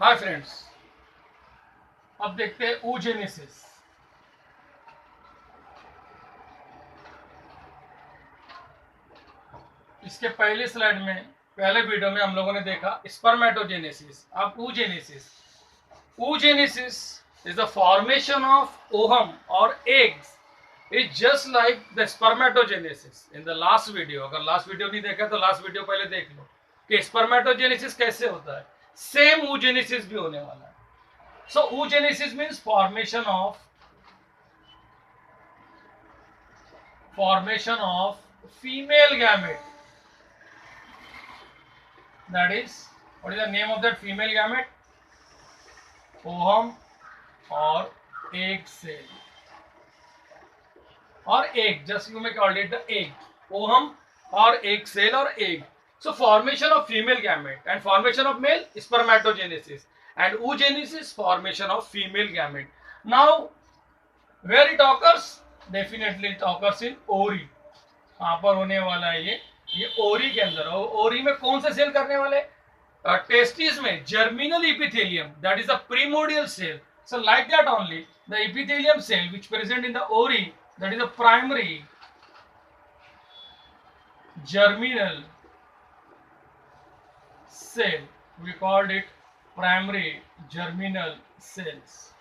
Hi friends, अब देखते हैं oogenesis। इसके पहले स्लाइड में, पहले वीडियो में हम लोगों ने देखा स्पर्मेटोजेनेसिस। अब oogenesis। oogenesis is the formation of ovum or eggs is just like the spermatogenesis in the last video। अगर लास्ट वीडियो नहीं देखा तो लास्ट वीडियो पहले देख लो कि स्पर्मेटोजेनेसिस कैसे होता है। सेम oogenesis भी होने वाला है। So oogenesis means formation of female gamete. That is, what is the name of that female gamete? Ovum or egg cell or egg. Just you may call it the egg. Ovum or egg cell or egg. So formation of female gamete and formation of male spermatogenesis, and oogenesis formation of female gamete. Now where it occurs? Definitely it occurs in ovary। कहाँ पर होने वाला है ये ओरी के अंदर। और ओरी में कौन से सेल करने वाले? टेस्टिस में germinal epithelium, that is the primordial cell. So like that only the epithelium cell which present in the ovary, that is the primary germinal cell, we called it primary germinal cells.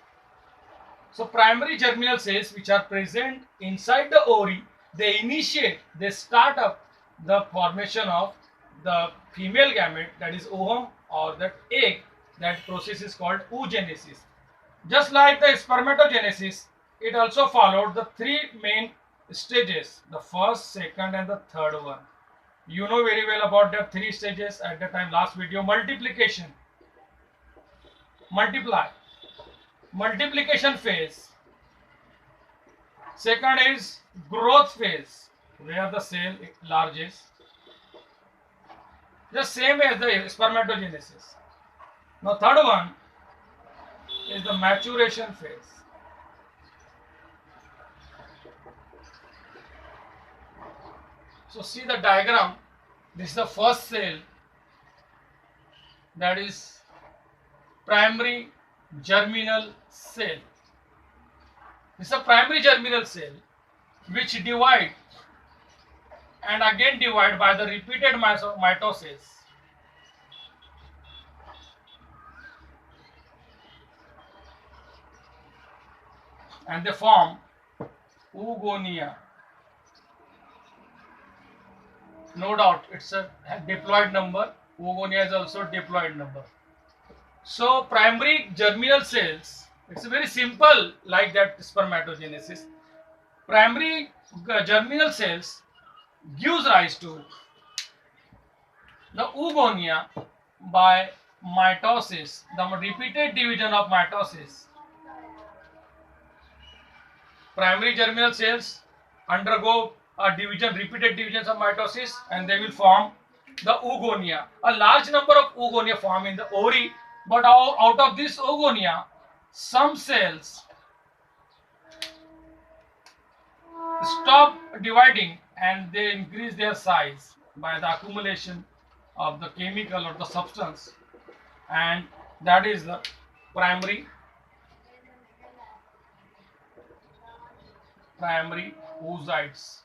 So primary germinal cells which are present inside the ovary, they start up the formation of the female gamete, that is ovum or that egg. That process is called oogenesis. Just like the spermatogenesis, it also followed the three main stages, the first, second and the third one. You know very well about the three stages at the time last video. Multiplication, multiplication phase. Second is growth phase, where the cell enlarges, just same as the spermatogenesis. Now third one is the maturation phase. So see the diagram. This is the first cell, that is primary germinal cell. This is a primary germinal cell which divide and again divide by the repeated mitosis. And they form oogonia. No doubt it's a diploid number. Oogonia is also diploid number. So primary germinal cells, it's very simple like that spermatogenesis. Primary germinal cells gives rise to the oogonia by mitosis, the repeated division of mitosis. Primary germinal cells undergo a division, repeated divisions of mitosis, and they will form the oogonia. A large number of oogonia form in the ovary, but out of this oogonia, some cells stop dividing and they increase their size by the accumulation of the chemical or the substance, and that is the primary oocytes.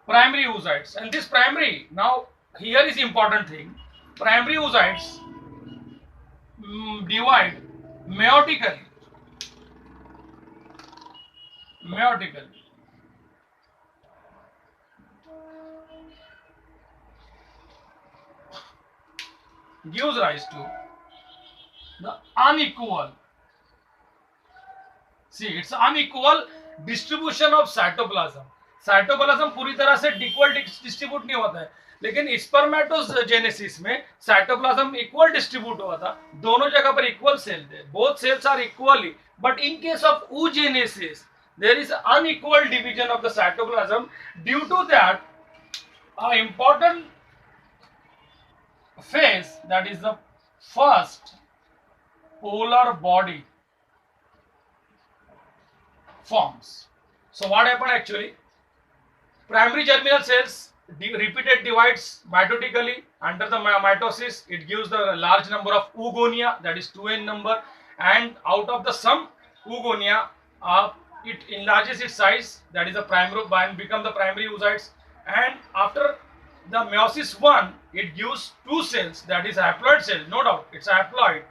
Primary oocytes. And this primary, now here is important thing, primary oocytes divide meiotically. Gives rise to the unequal, see it's unequal distribution of cytoplasm. Cytoplasm पूरी तरह से equal distribute नहीं होता है, लेकिन spermatogenesis में cytoplasm equal distribute हुआ था, दोनों जगह पर इक्वल सेल थे, both cells are equally, but in case of oogenesis there is unequal division of the cytoplasm. Due to that, an important phase, that is the first polar body forms. So what happened actually? Primary germinal cells repeated divides mitotically under the mitosis. It gives the large number of oogonia, that is 2 in number, and out of the some oogonia, it enlarges its size, that is the primary, and become the primary oocytes. And after the meiosis 1, it gives two cells, that is haploid cell, no doubt, it's a haploid.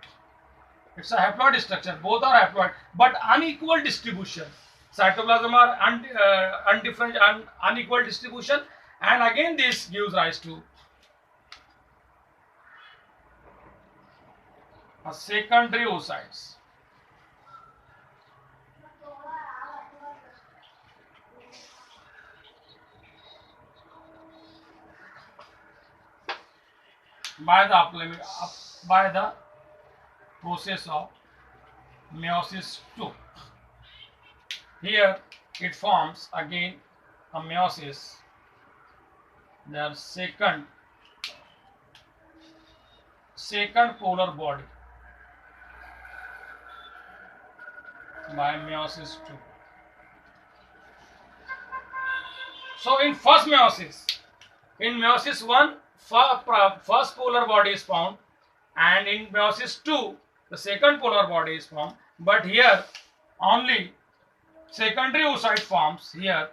It's a haploid structure. Both are haploid, but unequal distribution. Cytoplasm are unequal distribution, and again this gives rise to a secondary oocytes. By the process of meiosis 2. Here it forms again a meiosis, their second polar body by meiosis 2. So in first meiosis, in meiosis 1, first polar body is found, and in meiosis 2, the second polar body is formed. But here only secondary oocyte forms here.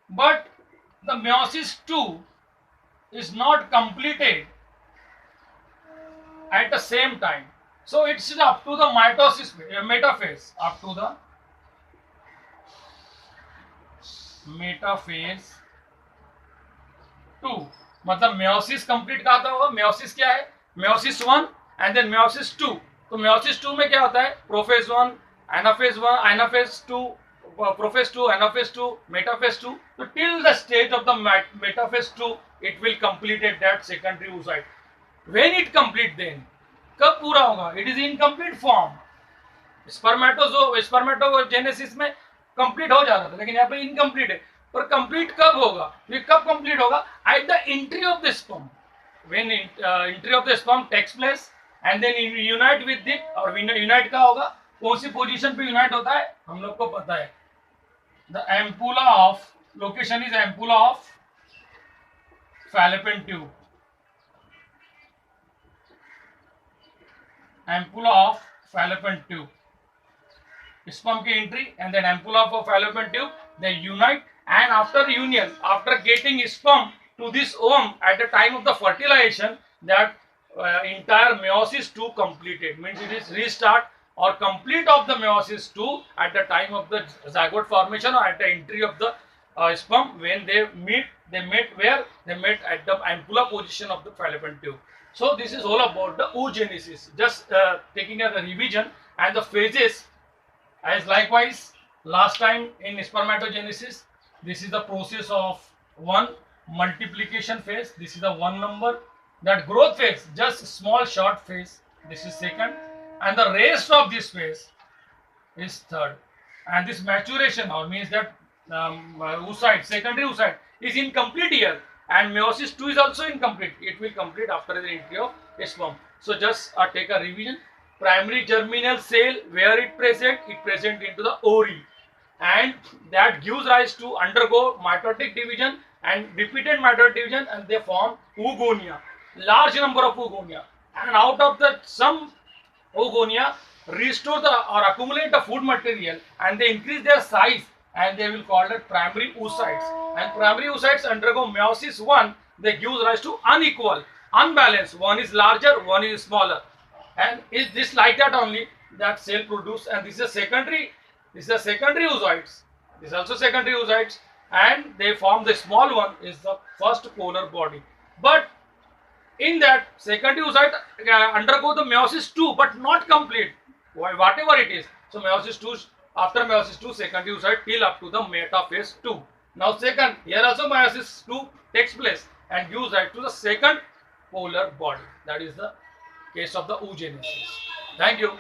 But the meiosis 2 is not completed at the same time. So it's up to the mitosis metaphase, up to the metaphase 2. मतलब meiosis complete कहा था होगा. meiosis क्या है? meiosis 1 and then meiosis 2. तो meiosis 2 में क्या होता है? prophase 1, anaphase 1, anaphase 2, prophase 2, anaphase 2, metaphase 2. So till the stage of the metaphase 2, it will complete at that secondary oocyte. When it complete, then कब पूरा होगा? It is incomplete form. Spermatogenesis में complete हो जाता था, लेकिन यहाँ पे इनकम्प्लीट है. पर कंप्लीट कब होगा? ये कब कंप्लीट होगा? At the entry of the sperm. When entry of the sperm takes place and then unite with it. और यूनाइट का होगा, कौन सी पोजीशन पे यूनाइट होता है हम लोग को पता है. The ampulla of location is ampulla of fallopian tube. ampulla of fallopian tube. Sperm की entry and then ampulla of fallopian tube, they unite, and after union, after getting sperm to this ovum at the time of the fertilization, that entire meiosis 2 completed, means it is restart or complete of the meiosis 2 at the time of the zygote formation or at the entry of the sperm. When they met where? They met at the ampulla position of the fallopian tube. So this is all about the oogenesis. Just taking as a revision, and the phases as likewise last time in spermatogenesis. This is the process of one multiplication phase. This is the 1 number. That growth phase, just small short phase. This is second, and the rest of this phase is third. And this maturation, or means that oocyte, secondary oocyte, is incomplete here. And meiosis 2 is also incomplete. It will complete after the entry of sperm. So just take a revision. Primary germinal cell, where it present into the ovary, and that gives rise to undergo mitotic division and repeated mitotic division, and they form oogonia, large number of oogonia. And out of the some oogonia restore the or accumulate the food material, and they increase their size, and they will call it primary oocytes. And primary oocytes undergo meiosis 1. They give rise to unequal, unbalanced. One is larger, one is smaller. And is this like that only? That cell produce, and this is a secondary. This is a secondary oocytes. This is also secondary oocytes, and they form the small one is the first polar body. But in that secondary oocyte undergo the meiosis 2, but not complete. Whatever it is. So meiosis 2. After meiosis 2, secondary oocyte till up to the metaphase 2. Now second, here also meiosis 2 takes place and gives rise to the second polar body. That is the case of the oogenesis. Thank you.